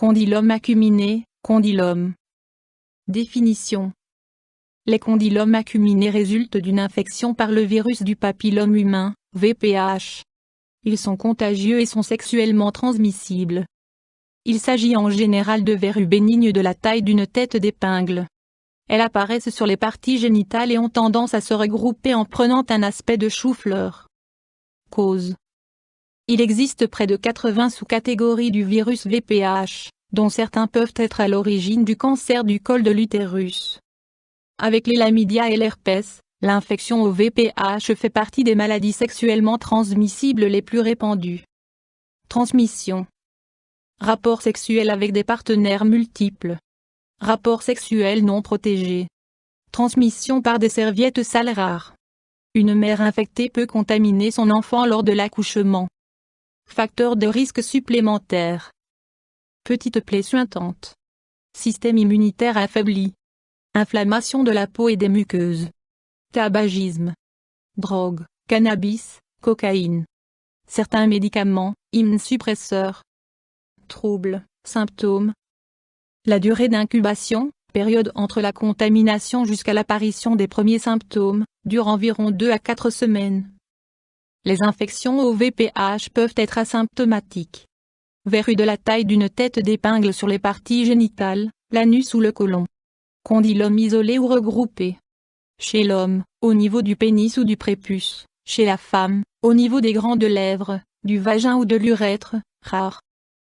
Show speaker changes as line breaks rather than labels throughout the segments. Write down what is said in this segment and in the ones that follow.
Condylome acuminé, condylome. Définition. Les condylomes acuminés résultent d'une infection par le virus du papillome humain, VPH. Ils sont contagieux et sont sexuellement transmissibles. Il s'agit en général de verrues bénignes de la taille d'une tête d'épingle. Elles apparaissent sur les parties génitales et ont tendance à se regrouper en prenant un aspect de chou-fleur. Cause. Il existe près de 80 sous-catégories du virus VPH, dont certains peuvent être à l'origine du cancer du col de l'utérus. Avec les chlamydia et l'herpès, l'infection au VPH fait partie des maladies sexuellement transmissibles les plus répandues. Transmission. Rapport sexuel avec des partenaires multiples. Rapport sexuel non protégé. Transmission par des serviettes sales rares. Une mère infectée peut contaminer son enfant lors de l'accouchement. Facteur de risque supplémentaire. Petite plaie suintante. Système immunitaire affaibli. Inflammation de la peau et des muqueuses. Tabagisme. Drogue, cannabis, cocaïne. Certains médicaments, immunosuppresseurs. Troubles, symptômes. La durée d'incubation, période entre la contamination jusqu'à l'apparition des premiers symptômes, dure environ 2 à 4 semaines. Les infections au VPH peuvent être asymptomatiques. Verrues de la taille d'une tête d'épingle sur les parties génitales, l'anus ou le côlon. Condylome isolé ou regroupé. Chez l'homme, au niveau du pénis ou du prépuce. Chez la femme, au niveau des grandes lèvres, du vagin ou de l'urètre, rare.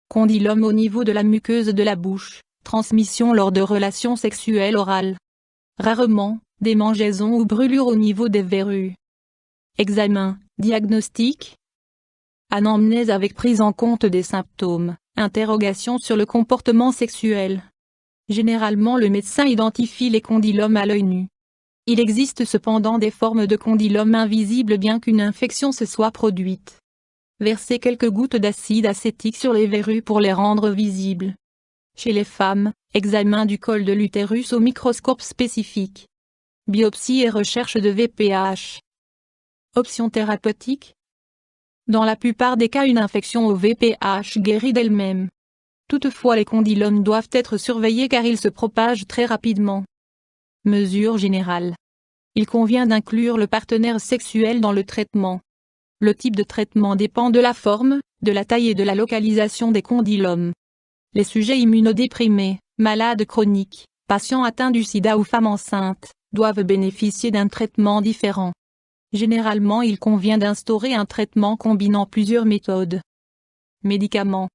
Condylome au niveau de la muqueuse de la bouche, transmission lors de relations sexuelles orales. Rarement, des mangeaisons ou brûlures au niveau des verrues. Examen, diagnostic. Anamnèse avec prise en compte des symptômes, interrogation sur le comportement sexuel. Généralement le médecin identifie les condylomes à l'œil nu. Il existe cependant des formes de condylomes invisibles bien qu'une infection se soit produite. Verser quelques gouttes d'acide acétique sur les verrues pour les rendre visibles. Chez les femmes, examen du col de l'utérus au microscope spécifique. Biopsie et recherche de VPH. Options thérapeutiques. Dans la plupart des cas une infection au VPH guérit d'elle-même. Toutefois les condylomes doivent être surveillés car ils se propagent très rapidement. Mesures générales. Il convient d'inclure le partenaire sexuel dans le traitement. Le type de traitement dépend de la forme, de la taille et de la localisation des condylomes. Les sujets immunodéprimés, malades chroniques, patients atteints du sida ou femmes enceintes, doivent bénéficier d'un traitement différent. Généralement il convient d'instaurer un traitement combinant plusieurs méthodes. Médicaments.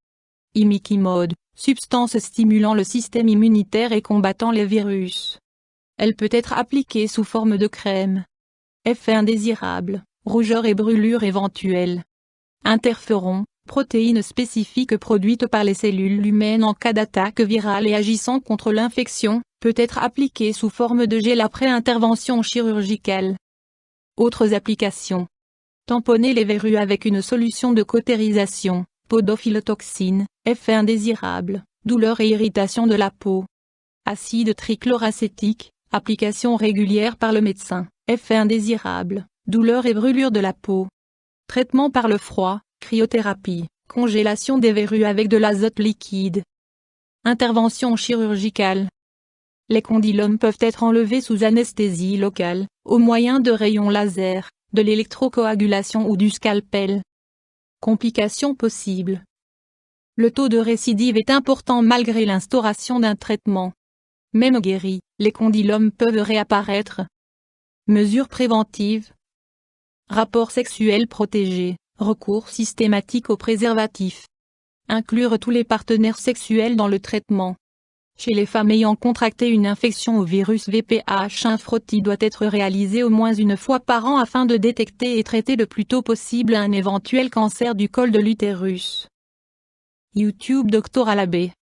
Imiquimod, substance stimulant le système immunitaire et combattant les virus. Elle peut être appliquée sous forme de crème. Effet indésirable, rougeur et brûlure éventuelle. Interféron, protéine spécifique produite par les cellules humaines en cas d'attaque virale et agissant contre l'infection, peut être appliquée sous forme de gel après intervention chirurgicale. Autres applications. Tamponner les verrues avec une solution de cautérisation, podophylotoxine, effet indésirable, douleur et irritation de la peau. Acide trichloracétique, application régulière par le médecin, effet indésirable, douleur et brûlure de la peau. Traitement par le froid, cryothérapie, congélation des verrues avec de l'azote liquide. Intervention chirurgicale. Les condylomes peuvent être enlevés sous anesthésie locale, au moyen de rayons laser, de l'électrocoagulation ou du scalpel. Complications possibles. Le taux de récidive est important malgré l'instauration d'un traitement. Même guéris, les condylomes peuvent réapparaître. Mesures préventives. Rapport sexuel protégé, recours systématique au préservatif. Inclure tous les partenaires sexuels dans le traitement. Chez les femmes ayant contracté une infection au virus VPH, un frottis doit être réalisé au moins une fois par an afin de détecter et traiter le plus tôt possible un éventuel cancer du col de l'utérus. YouTube Dr Alabé.